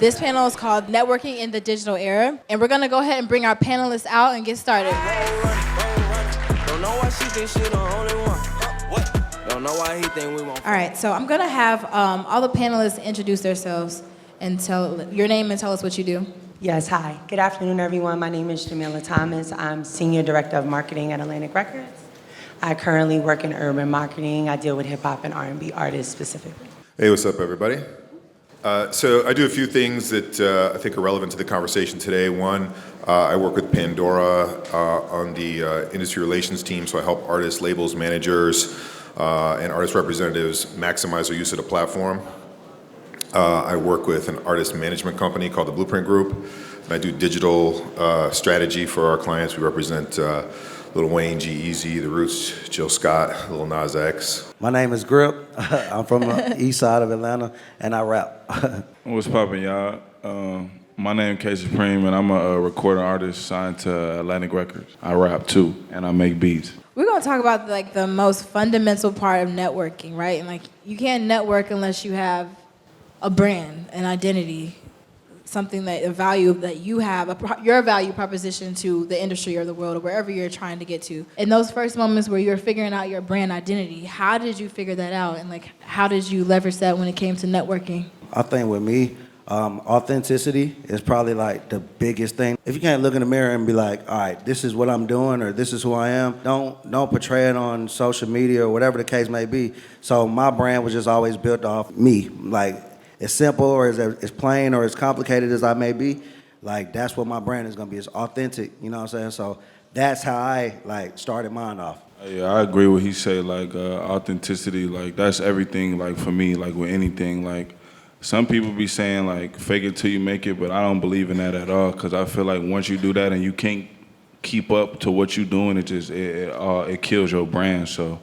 This panel is called Networking in the Digital Era, and we're gonna go ahead and bring our panelists out and get started. All right, so I'm gonna have all the panelists introduce themselves and tell your name and tell us what you do. Yes, hi. Good afternoon, everyone. My name is Jamila Thomas. I'm Senior Director of Marketing at Atlantic Records. I currently work in urban marketing. I deal with hip-hop and R&B artists specifically. Hey, what's up, everybody? So I do a few things that I think are relevant to the conversation today. One, I work with Pandora on the industry relations team, so I help artists, labels, managers, and artist representatives maximize their use of the platform. I work with an artist management company called the Blueprint Group, and I do digital strategy for our clients. We represent Lil Wayne, G-Eazy, The Roots, Jill Scott, Lil Nas X. My name is Grip. I'm from the east side of Atlanta, and I rap. What's poppin', y'all? My name is K Supreme, and I'm a recording artist signed to Atlantic Records. I rap too, and I make beats. We're gonna talk about like the most fundamental part of networking, right? And like you can't network unless you have a brand, an identity, something that a value that you have, your value proposition to the industry or the world or wherever you're trying to get to. In those first moments where you're figuring out your brand identity, how did you figure that out? And like, how did you leverage that when it came to networking? I think with me, authenticity is probably like the biggest thing. If you can't look in the mirror and be like, all right, this is what I'm doing or this is who I am, don't portray it on social media or whatever the case may be. So my brand was just always built off me. Like, as simple or as plain or as complicated as I may be, like that's what my brand is gonna be. It's authentic, you know what I'm saying? So that's how I like started mine off. Yeah, I agree with what he said, like authenticity, like that's everything, like for me, like with anything. Like some people be saying like fake it till you make it, but I don't believe in that at all, because I feel like once you do that and you can't keep up to what you're doing, it kills your brand. So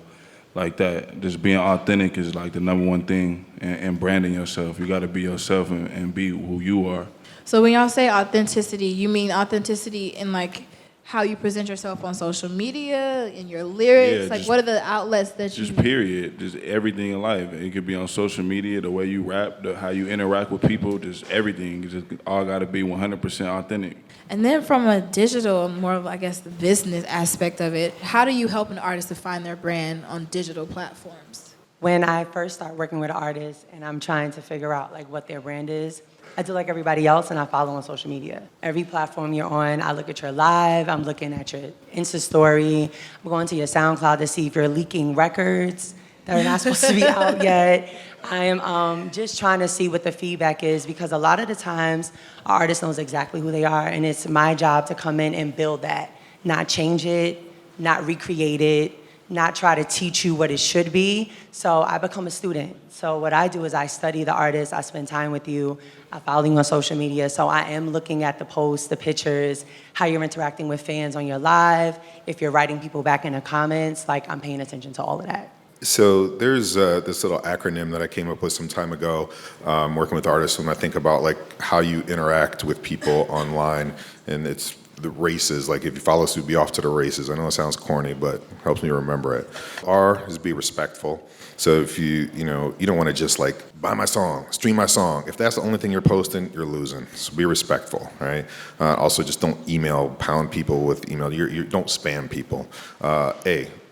like that, just being authentic is like the number one thing, and branding yourself. You got to be yourself and be who you are. So when y'all say authenticity, you mean authenticity in like how you present yourself on social media, in your lyrics? Yeah, like what are the outlets that you... Just period, just everything in life. It could be on social media, the way you rap, how you interact with people, just everything. It just all got to be 100% authentic. And then from a digital, more of, I guess, the business aspect of it, how do you help an artist to find their brand on digital platforms? When I first start working with an artist and I'm trying to figure out like what their brand is, I do like everybody else and I follow on social media. Every platform you're on, I look at your live, I'm looking at your Insta story, I'm going to your SoundCloud to see if you're leaking records that are not supposed to be out yet. I am just trying to see what the feedback is, because a lot of the times, an artist knows exactly who they are, and it's my job to come in and build that, not change it, not recreate it, not try to teach you what it should be. So I become a student. So what I do is I study the artist, I spend time with you, I follow you on social media, so I am looking at the posts, the pictures, how you're interacting with fans on your live, if you're writing people back in the comments, like I'm paying attention to all of that. So there's this little acronym that I came up with some time ago, working with artists, when I think about like how you interact with people online, and it's the races. Like if you follow us, we'd be off to the races. I know it sounds corny, but it helps me remember it. R is be respectful. So if you don't want to just like buy my song, stream my song. If that's the only thing you're posting, you're losing. So be respectful, right? Also, just don't pound people with email. You don't spam people.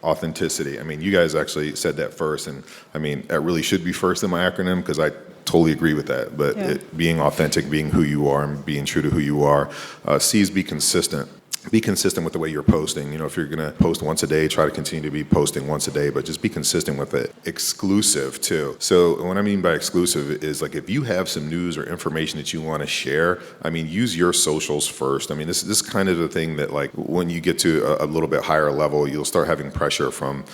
Authenticity. I mean, you guys actually said that first, and I mean, that really should be first in my acronym, because I totally agree with that. But being authentic, being who you are, and being true to who you are. C is be consistent. Be consistent with the way you're posting. You know, if you're gonna post once a day, try to continue to be posting once a day, but just be consistent with it. Exclusive too. So what I mean by exclusive is like if you have some news or information that you want to share, I mean, use your socials first. I mean, this is kind of the thing that like when you get to a little bit higher level, you'll start having pressure from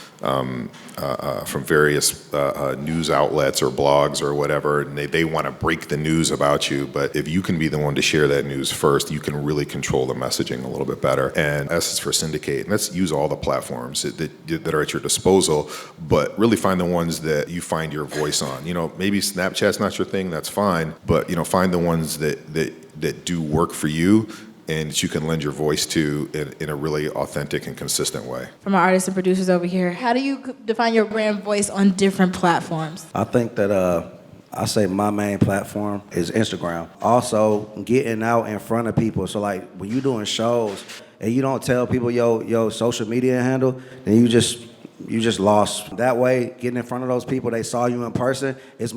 various news outlets or blogs or whatever, and they want to break the news about you. But if you can be the one to share that news first, you can really control the messaging a little bit better. And S is for syndicate. And let's use all the platforms that are at your disposal, but really find the ones that you find your voice on. You know, maybe Snapchat's not your thing, that's fine, but you know, find the ones that do work for you and that you can lend your voice to in a really authentic and consistent way. From our artists and producers over here, how do you define your brand voice on different platforms? I think that I say my main platform is Instagram. Also, getting out in front of people. So like when you doing shows and you don't tell people your social media handle, then you just lost. That way, getting in front of those people, they saw you in person, it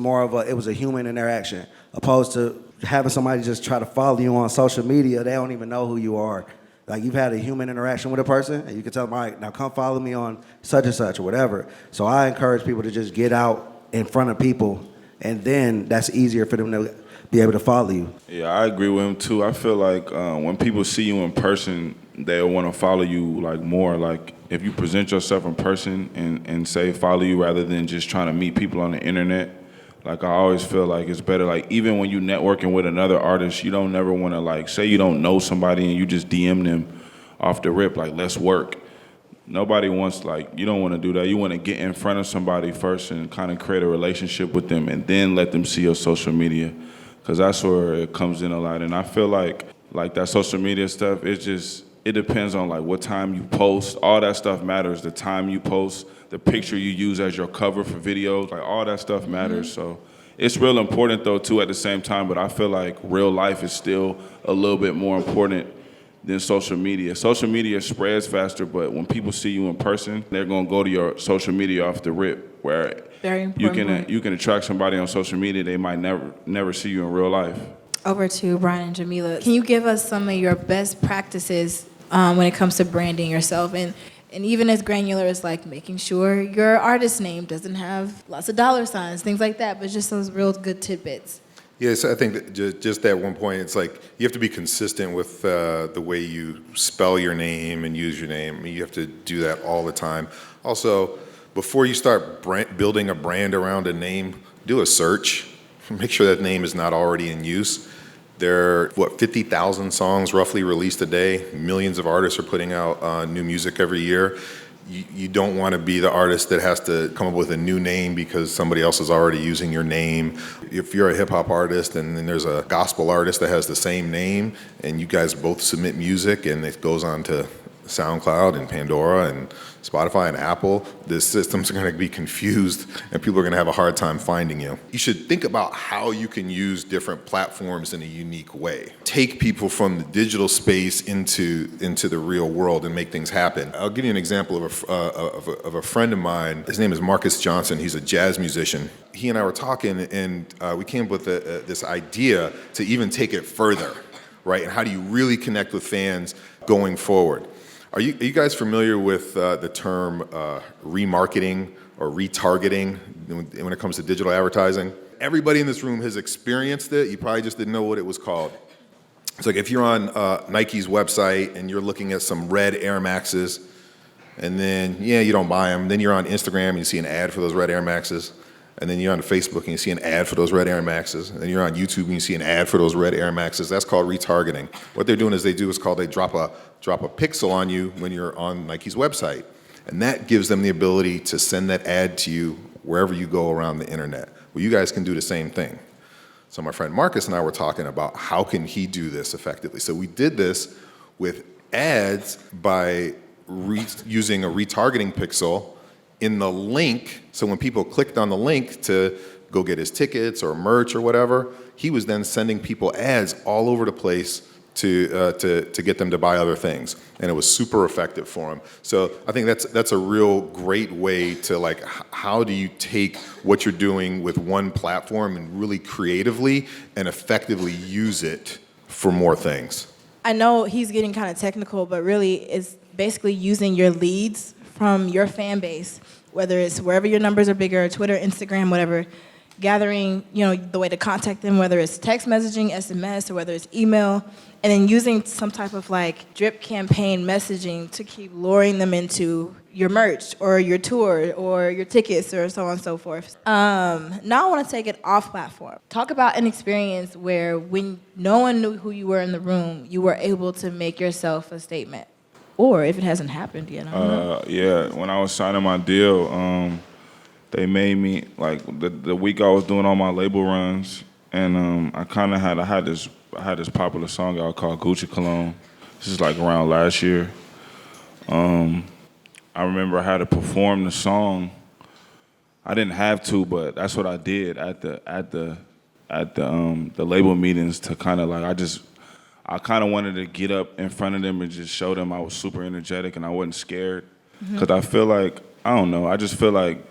was a human interaction. Opposed to having somebody just try to follow you on social media, they don't even know who you are. Like you've had a human interaction with a person and you can tell them, all right, now come follow me on such and such or whatever. So I encourage people to just get out in front of people, and then that's easier for them to be able to follow you. Yeah, I agree with him too. I feel like when people see you in person, they'll want to follow you like more. Like if you present yourself in person and say follow you rather than just trying to meet people on the internet. Like I always feel like it's better, like even when you networking with another artist, you don't never want to like, say you don't know somebody and you just DM them off the rip, like let's work. Nobody wants, like, you don't want to do that. You want to get in front of somebody first and kind of create a relationship with them and then let them see your social media, because that's where it comes in a lot. And I feel like that social media stuff, it depends on like what time you post. All that stuff matters, the time you post, the picture you use as your cover for videos, like all that stuff matters. So it's real important though too at the same time, but I feel like real life is still a little bit more important than social media. Social media spreads faster, but when people see you in person, they're gonna go to your social media off the rip, where Very important. you can attract somebody on social media, they might never see you in real life. Over to Brian and Jamila. Can you give us some of your best practices when it comes to branding yourself, and even as granular as like making sure your artist name doesn't have lots of dollar signs, things like that, but just those real good tidbits? Yes, I think that just that one point, it's like you have to be consistent with the way you spell your name and use your name. I mean, you have to do that all the time. Also, before you start building a brand around a name, do a search. Make sure that name is not already in use. There are, 50,000 songs roughly released a day. Millions of artists are putting out new music every year. You don't want to be the artist that has to come up with a new name because somebody else is already using your name. If you're a hip hop artist and then there's a gospel artist that has the same name and you guys both submit music and it goes on to SoundCloud and Pandora and Spotify and Apple, the systems are going to be confused and people are going to have a hard time finding you. You should think about how you can use different platforms in a unique way. Take people from the digital space into the real world and make things happen. I'll give you an example of a friend of mine. His name is Marcus Johnson. He's a jazz musician. He and I were talking and we came up with this idea to even take it further, right? And how do you really connect with fans going forward? Are you guys familiar with the term remarketing or retargeting when it comes to digital advertising? Everybody in this room has experienced it. You probably just didn't know what it was called. It's like if you're on Nike's website and you're looking at some red Air Maxes, and then, you don't buy them. Then you're on Instagram and you see an ad for those red Air Maxes. And then you're on Facebook and you see an ad for those red Air Maxes. And then you're on YouTube and you see an ad for those red Air Maxes. That's called retargeting. What they're doing is they drop a pixel on you when you're on Nike's website. And that gives them the ability to send that ad to you wherever you go around the internet. Well, you guys can do the same thing. So my friend Marcus and I were talking about how can he do this effectively. So we did this with ads by using a retargeting pixel in the link. So when people clicked on the link to go get his tickets or merch or whatever, he was then sending people ads all over the place to get them to buy other things, and it was super effective for him. So I think that's a real great way to, like, how do you take what you're doing with one platform and really creatively and effectively use it for more things. I know he's getting kind of technical, but really it's basically using your leads from your fan base, whether it's wherever your numbers are bigger, Twitter, Instagram, whatever, gathering, the way to contact them, whether it's text messaging, SMS, or whether it's email, and then using some type of like drip campaign messaging to keep luring them into your merch or your tour or your tickets or so on and so forth. Now I want to take it off platform. Talk about an experience where when no one knew who you were in the room, you were able to make yourself a statement. Or if it hasn't happened yet, I don't know. Yeah, when I was signing my deal, they made me, like, the week I was doing all my label runs, and I had this popular song out called Gucci Cologne. This is like around last year. I remember I had to perform the song. I didn't have to, but that's what I did at the label meetings to kind of like I kind of wanted to get up in front of them and just show them I was super energetic and I wasn't scared. Because I feel like, I don't know, I just feel like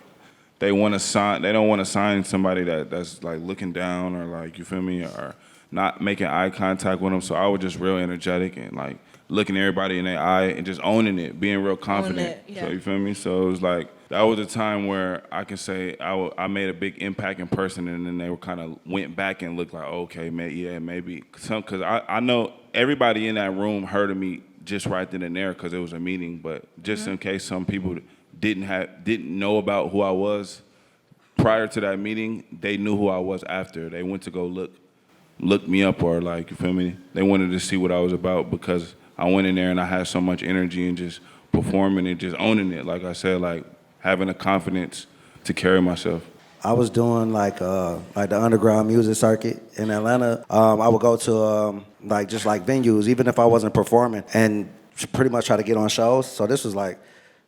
they don't want to sign somebody that's like looking down or like, you feel me, or not making eye contact with them. So I was just real energetic and like looking everybody in their eye and just owning it, being real confident. Yeah. So you feel me? So it was like, that was a time where I can say I made a big impact in person, and then they were kind of went back and looked like, okay, maybe. Because I know everybody in that room heard of me just right then and there because it was a meeting, but just in case some people didn't know about who I was prior to that meeting, they knew who I was after. They went to go look me up, or like, you feel me? They wanted to see what I was about because I went in there and I had so much energy and just performing and just owning it. Like I said, like having the confidence to carry myself. I was doing like the underground music circuit in Atlanta. I would go to just venues, even if I wasn't performing, and pretty much try to get on shows. So this was like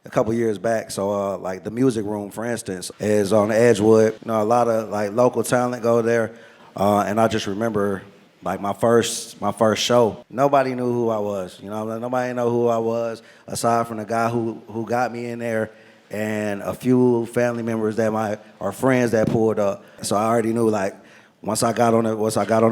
a couple years back. So like the Music Room, for instance, is on Edgewood. You know, a lot of like local talent go there, and I just remember like my first show. Nobody knew who I was. You know, nobody know who I was aside from the guy who got me in there, and a few family members that are friends that pulled up. So I already knew, like, once I got on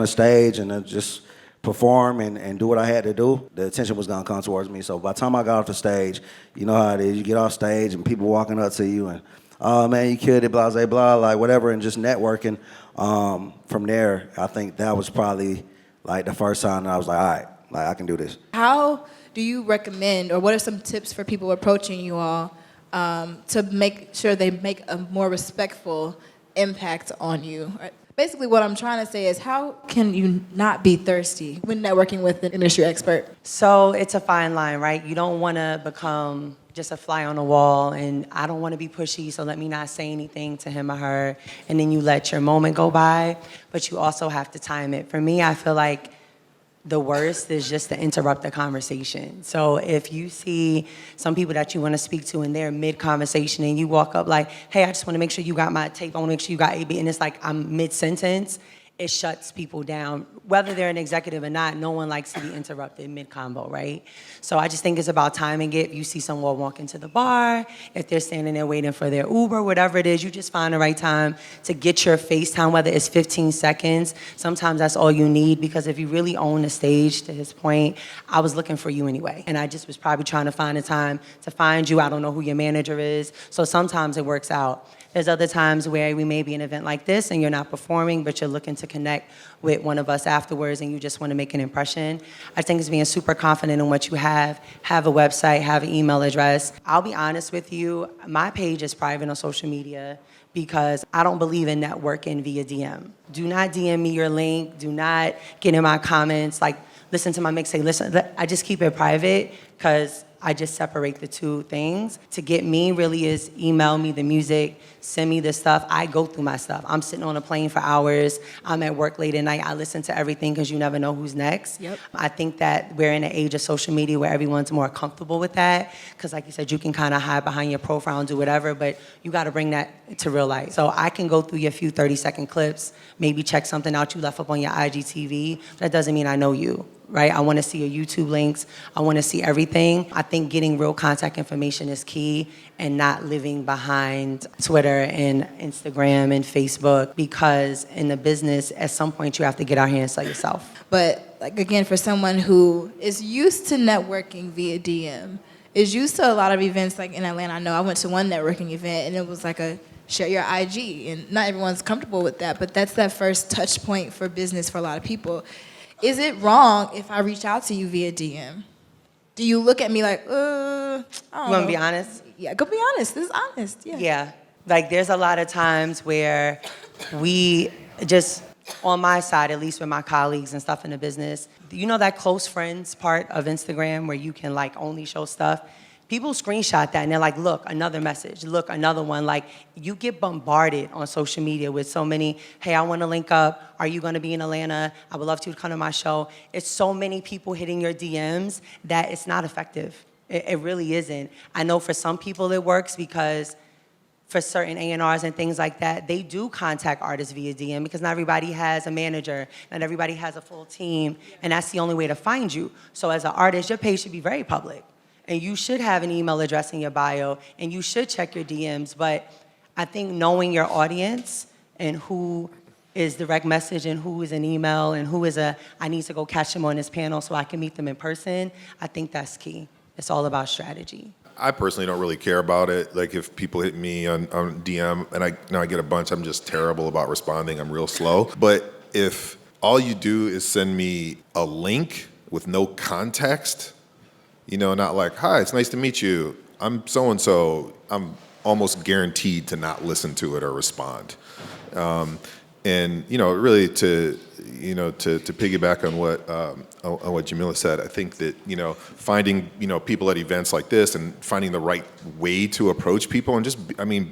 the stage and just perform and do what I had to do, the attention was gonna come towards me. So by the time I got off the stage, you know how it is. You get off stage and people walking up to you and, oh man, you killed it, blah, blah, blah, like whatever, and just networking. From there, I think that was probably like the first time that I was like, all right, like I can do this. How do you recommend, or what are some tips for people approaching you all to make sure they make a more respectful impact on you? Basically, what I'm trying to say is, how can you not be thirsty when networking with an industry expert? So it's a fine line, right? You don't want to become just a fly on the wall, and I don't want to be pushy, so let me not say anything to him or her, and then you let your moment go by, but you also have to time it. For me, I feel like the worst is just to interrupt the conversation. So if you see some people that you want to speak to and they're mid-conversation and you walk up like, hey, I just want to make sure you got my tape, I want to make sure you got AB, and it's like I'm mid-sentence, it shuts people down. Whether they're an executive or not, no one likes to be interrupted mid-combo, right? So I just think it's about timing it. If you see someone walk into the bar, if they're standing there waiting for their Uber, whatever it is, you just find the right time to get your face time, whether it's 15 seconds. Sometimes that's all you need, because if you really own the stage, to his point, I was looking for you anyway. And I just was probably trying to find a time to find you. I don't know who your manager is. So sometimes it works out. There's other times where we may be an event like this and you're not performing, but you're looking to connect with one of us afterwards and you just want to make an impression. I think it's being super confident in what you have a website, have an email address. I'll be honest with you, my page is private on social media because I don't believe in networking via DM. Do not DM me your link. Do not get in my comments. Like, listen to my mixtape. Listen, I just keep it private because I just separate the two things. To get me really is email me the music, send me the stuff. I go through my stuff. I'm sitting on a plane for hours. I'm at work late at night. I listen to everything because you never know who's next. Yep. I think that we're in an age of social media where everyone's more comfortable with that because, like you said, you can kind of hide behind your profile and do whatever, but you got to bring that to real life. So I can go through your few 30-second clips, maybe check something out you left up on your IGTV. That doesn't mean I know you. Right? I want to see your YouTube links. I want to see everything. I think getting real contact information is key and not living behind Twitter and Instagram and Facebook, because in the business, at some point, you have to get out here and sell yourself. But like, again, for someone who is used to networking via DM, is used to a lot of events like in Atlanta. I know I went to one networking event and it was like a share your IG, and not everyone's comfortable with that, but that's that first touch point for business for a lot of people. Is it wrong if I reach out to you via DM? Do you look at me like, I don't know. You want to be honest? Yeah, go be honest. This is honest. Yeah. Yeah. Like, there's a lot of times where we just, on my side, at least with my colleagues and stuff in the business, you know that close friends part of Instagram where you can, like, only show stuff? People screenshot that and they're like, look, another message, look, another one. Like, you get bombarded on social media with so many, hey, I want to link up. Are you going to be in Atlanta? I would love to come to my show. It's so many people hitting your DMs that it's not effective. It really isn't. I know for some people it works because for certain A&Rs and things like that, they do contact artists via DM because not everybody has a manager, not everybody has a full team, and that's the only way to find you. So as an artist, your page should be very public, and you should have an email address in your bio, and you should check your DMs, but I think knowing your audience and who is direct message and who is an email and who is I need to go catch them on this panel so I can meet them in person, I think that's key. It's all about strategy. I personally don't really care about it. Like if people hit me on DM and I get a bunch, I'm just terrible about responding. I'm real slow. But if all you do is send me a link with no context, not like, hi, it's nice to meet you. I'm so-and-so. I'm almost guaranteed to not listen to it or respond. And really to piggyback on what Jamila said, I think that finding people at events like this and finding the right way to approach people and just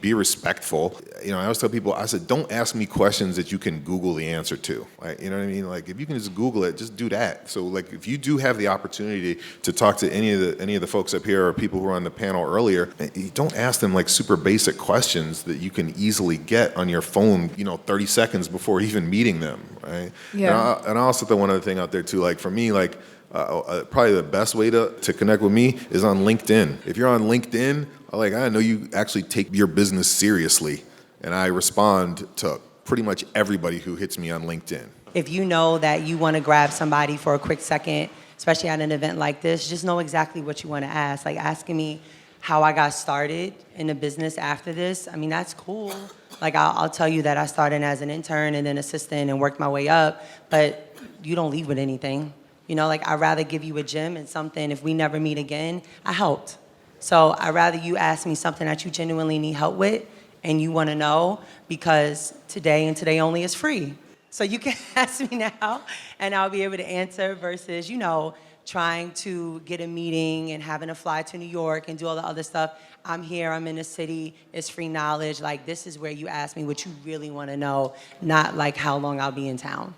be respectful. I always tell people, I said, don't ask me questions that you can Google the answer to. Like, you know what I mean? Like if you can just Google it, just do that. So like if you do have the opportunity to talk to any of the folks up here or people who were on the panel earlier, you don't ask them like super basic questions that you can easily get on your phone 30 seconds before even meeting them, right? Yeah. And I also throw one other thing out there too, like for me, like probably the best way to connect with me is on LinkedIn. If you're on LinkedIn, I know you actually take your business seriously, and I respond to pretty much everybody who hits me on LinkedIn. If you know that you want to grab somebody for a quick second, especially at an event like this, just know exactly what you want to ask. Like asking me how I got started in the business after this, that's cool. Like I'll tell you that I started as an intern and then assistant and worked my way up, but you don't leave with anything. I'd rather give you a gem and something, if we never meet again, I helped. So I'd rather you ask me something that you genuinely need help with and you want to know, because today and today only is free. So you can ask me now and I'll be able to answer versus, trying to get a meeting and having to fly to New York and do all the other stuff. I'm here, I'm in the city, it's free knowledge. Like this is where you ask me what you really want to know, not like how long I'll be in town.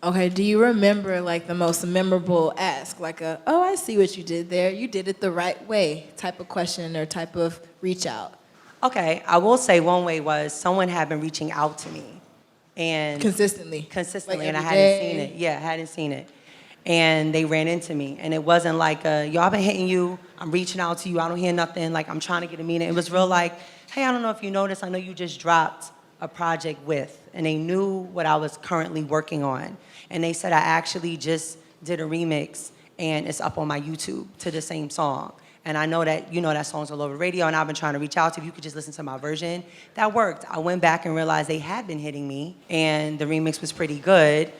Okay, do you remember like the most memorable ask? Like oh, I see what you did there. You did it the right way type of question or type of reach out? Okay, I will say one way was someone had been reaching out to me. And Consistently, Consistently, like and I every hadn't day? seen it. Yeah, I hadn't seen it. And they ran into me. And it wasn't like, yo, I've been hitting you. I'm reaching out to you. I don't hear nothing. Like, I'm trying to get a meeting. It was real like, hey, I don't know if you noticed. I know you just dropped a project with. And they knew what I was currently working on. And they said I actually just did a remix. And it's up on my YouTube to the same song. And I know that, that song's all over radio. And I've been trying to reach out to you. If you could just listen to my version. That worked. I went back and realized they had been hitting me. And the remix was pretty good.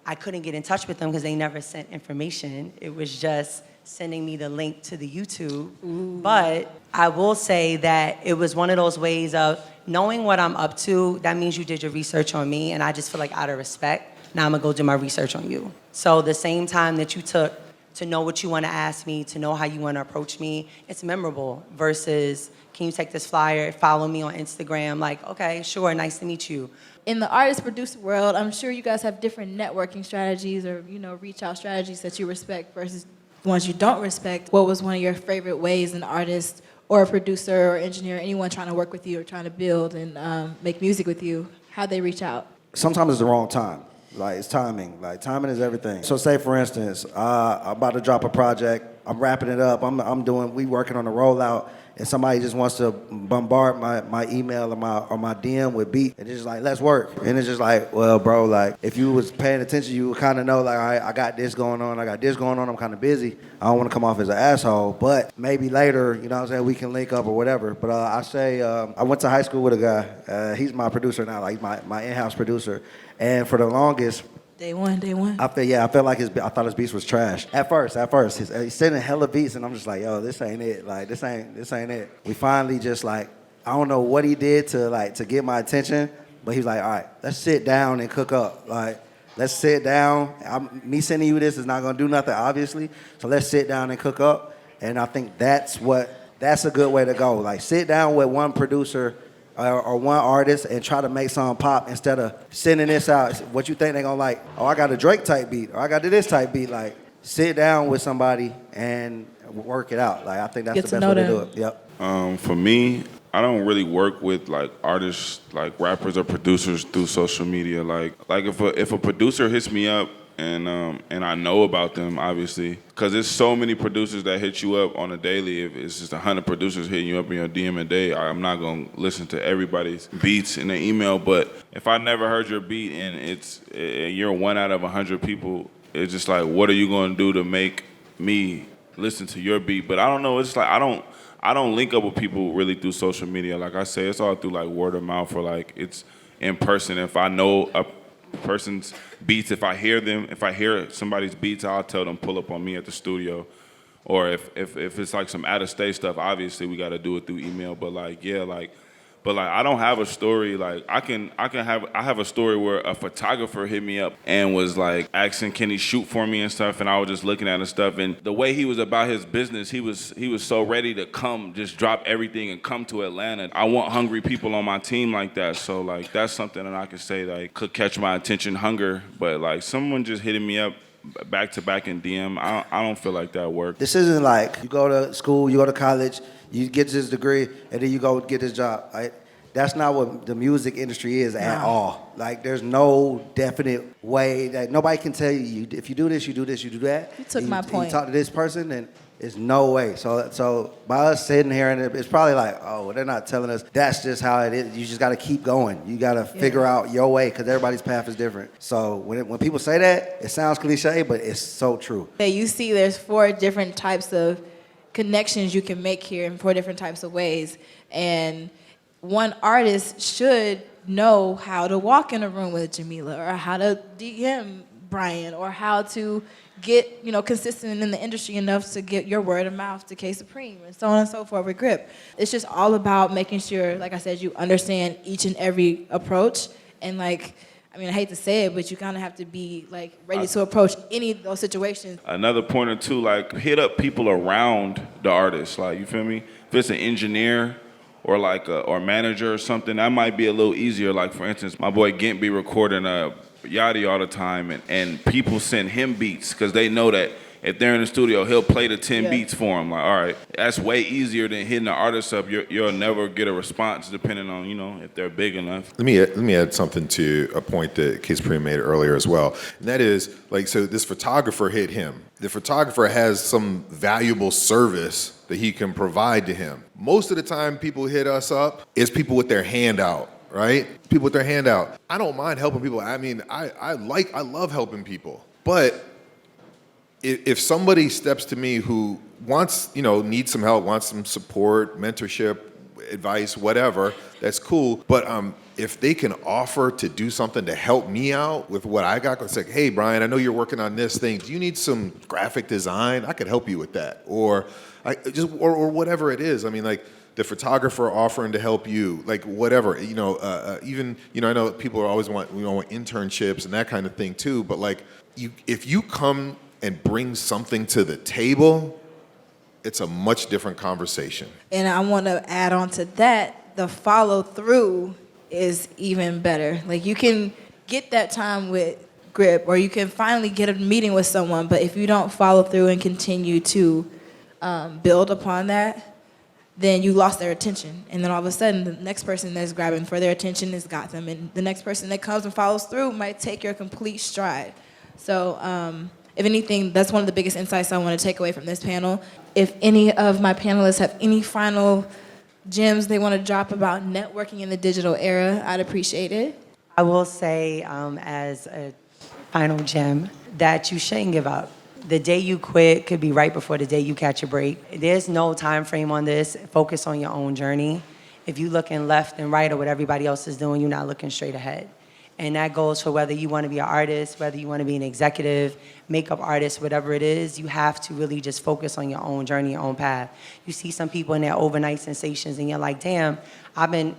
I couldn't get in touch with them because they never sent information. It was just sending me the link to the YouTube. Ooh. But I will say that it was one of those ways of knowing what I'm up to. That means you did your research on me, and I just feel like out of respect, now I'm gonna go do my research on you. So the same time that you took to know what you want to ask me, to know how you want to approach me, it's memorable versus, can you take this flyer, follow me on Instagram? Like, okay, sure, nice to meet you. In the artist-producer world, I'm sure you guys have different networking strategies or, reach-out strategies that you respect versus ones you don't respect. What was one of your favorite ways an artist or a producer or engineer, anyone trying to work with you or trying to build and make music with you, how'd they reach out? Sometimes it's the wrong time. Like, it's timing. Like, timing is everything. So say, for instance, I'm about to drop a project. I'm wrapping it up. We working on a rollout, and somebody just wants to bombard my email or my DM with beat, and it's just like, let's work. And it's just like, well, bro, like, if you was paying attention, you would kind of know, like, all right, I got this going on, I'm kind of busy. I don't want to come off as an asshole, but maybe later, you know what I'm saying, we can link up or whatever. But I say, I went to high school with a guy. He's my producer now, like my in-house producer. And for the longest, Day one. I felt like I thought his beats was trash. At first. He's sending hella beats, and I'm just like, yo, this ain't it. Like, this ain't it. We finally just like, I don't know what he did to get my attention, but he's like, all right, let's sit down and cook up. Like, let's sit down. Me sending you this is not gonna do nothing, obviously. So let's sit down and cook up. And I think that's a good way to go. Like, sit down with one producer or one artist and try to make something pop instead of sending this out. What you think they're gonna like? Oh, I got a Drake type beat, or I got this type beat. Like, sit down with somebody and work it out. Like, I think that's the best way to do it. Yep. For me, I don't really work with like artists, like rappers or producers through social media. Like if a producer hits me up and I know about them, obviously, because there's so many producers that hit you up on a daily. If it's just 100 producers hitting you up in your DM a day, I'm not gonna listen to everybody's beats in an email. But if I never heard your beat and you're one out of 100 people, it's just like, what are you gonna do to make me listen to your beat? But I don't know. It's like I don't link up with people really through social media. Like I say, it's all through like word of mouth or like it's in person. If I know a person's beats, if I hear somebody's beats, I'll tell them pull up on me at the studio. Or if it's like some out of state stuff, obviously we got to do it through email. But like I don't have a story. Like I have a story where a photographer hit me up and was like asking, can he shoot for me and stuff, and I was just looking at his stuff, and the way he was about his business, he was so ready to come, just drop everything and come to Atlanta. I want hungry people on my team like that. So like that's something that I could say like could catch my attention, hunger. But like someone just hitting me up back to back in DM, I don't feel like that worked. This isn't like you go to school, you go to college, you get this degree, and then you go get this job. Right? That's not what the music industry is at all. Like, there's no definite way that nobody can tell you if you do this, you do this, you do that. You took my point. You talk to this person, and there's no way. So by us sitting here, and it's probably like, oh, well, they're not telling us. That's just how it is. You just got to keep going. You got to figure out your way because everybody's path is different. So when people say that, it sounds cliche, but it's so true. Yeah, you see there's 4 different types of connections you can make here in 4 different types of ways. And one artist should know how to walk in a room with Jamila, or how to DM Brian, or how to get, consistent in the industry enough to get your word of mouth to K Supreme, and so on and so forth with Grip. It's just all about making sure, like I said, you understand each and every approach. And I hate to say it, but you kind of have to be like ready to approach any of those situations. Another point or two, like hit up people around the artist. Like, you feel me? If it's an engineer or or manager or something, that might be a little easier. Like, for instance, my boy Gint be recording Yachty all the time, and people send him beats because they know that if they're in the studio, he'll play the 10 beats for him. Like, all right, that's way easier than hitting the artist up. You'll never get a response depending on, if they're big enough. Let me add something to a point that K Supreme made earlier as well. And that is, so this photographer hit him. The photographer has some valuable service that he can provide to him. Most of the time people hit us up is people with their hand out, right? People with their hand out. I don't mind helping people. I mean, I love helping people. But if somebody steps to me who wants, needs some help, wants some support, mentorship, advice, whatever, that's cool. But if they can offer to do something to help me out with what I got, it's like, hey, Brian, I know you're working on this thing. Do you need some graphic design? I could help you with that. Or whatever it is. I mean, like, the photographer offering to help you, like whatever, even, I know people always want internships and that kind of thing too, but like, if you come and bring something to the table, it's a much different conversation. And I want to add on to that, the follow through is even better. Like, you can get that time with Grip, or you can finally get a meeting with someone, but if you don't follow through and continue to build upon that, then you lost their attention. And then all of a sudden, the next person that's grabbing for their attention has got them. And the next person that comes and follows through might take your complete stride. So if anything, that's one of the biggest insights I want to take away from this panel. If any of my panelists have any final gems they want to drop about networking in the digital era, I'd appreciate it. I will say, as a final gem, that you shouldn't give up. The day you quit could be right before the day you catch a break. There's no time frame on this. Focus on your own journey. If you're looking left and right at what everybody else is doing, you're not looking straight ahead. And that goes for whether you want to be an artist, whether you want to be an executive, makeup artist, whatever it is. You have to really just focus on your own journey, your own path. You see some people in their overnight sensations, and you're like, damn, I've been,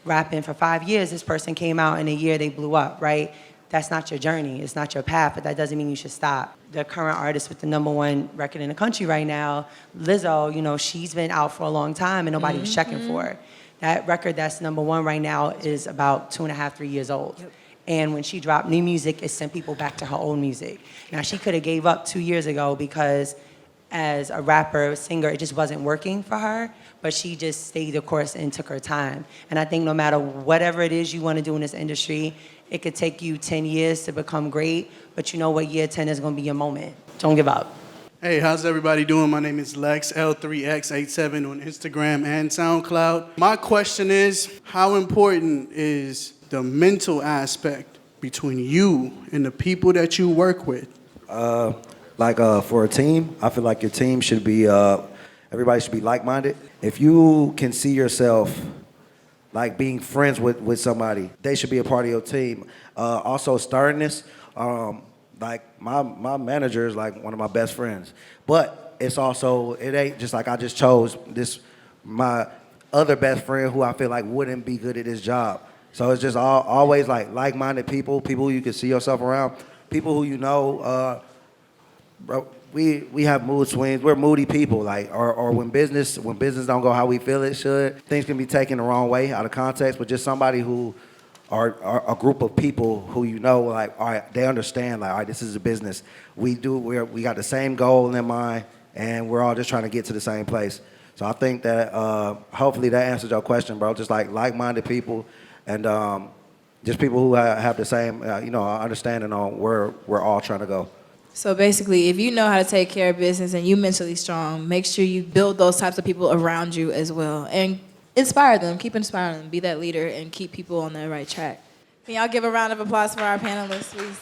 rapping for 5 years. This person came out in a year, they blew up, right? That's not your journey. It's not your path, but that doesn't mean you should stop. The current artist with the #1 record in the country right now, Lizzo, she's been out for a long time and nobody was checking for her. That record that's #1 right now is about 2.5, 3 years old. Yep. And when she dropped new music, it sent people back to her old music. Now, she could have gave up 2 years ago because as a rapper, singer, it just wasn't working for her, but she just stayed the course and took her time. And I think no matter whatever it is you want to do in this industry, it could take you 10 years to become great, but you know what, year 10 is going to be your moment. Don't give up. Hey, how's everybody doing? My name is Lex, L3X87 on Instagram and SoundCloud. My question is, how important is the mental aspect between you and the people that you work with? For a team, I feel like your team should be, everybody should be like-minded. If you can see yourself like being friends with somebody, they should be a part of your team. Also, sternness, like my manager is like one of my best friends. But it's also, it ain't just like I just chose my other best friend who I feel like wouldn't be good at his job. So it's just always like-minded people who you can see yourself around, people who you know, bro, we have mood swings. We're moody people, or when business don't go how we feel it should, things can be taken the wrong way out of context. But just somebody who are a group of people who you know, like, all right, they understand, like, all right, this is a business. We got the same goal in mind, and we're all just trying to get to the same place. So I think that hopefully that answers your question, bro. Just like-minded people, and just people who have the same, understanding on where we're all trying to go. So basically, if you know how to take care of business and you mentally strong, make sure you build those types of people around you as well. And inspire them, keep inspiring them, be that leader, and keep people on the right track. Can y'all give a round of applause for our panelists, please?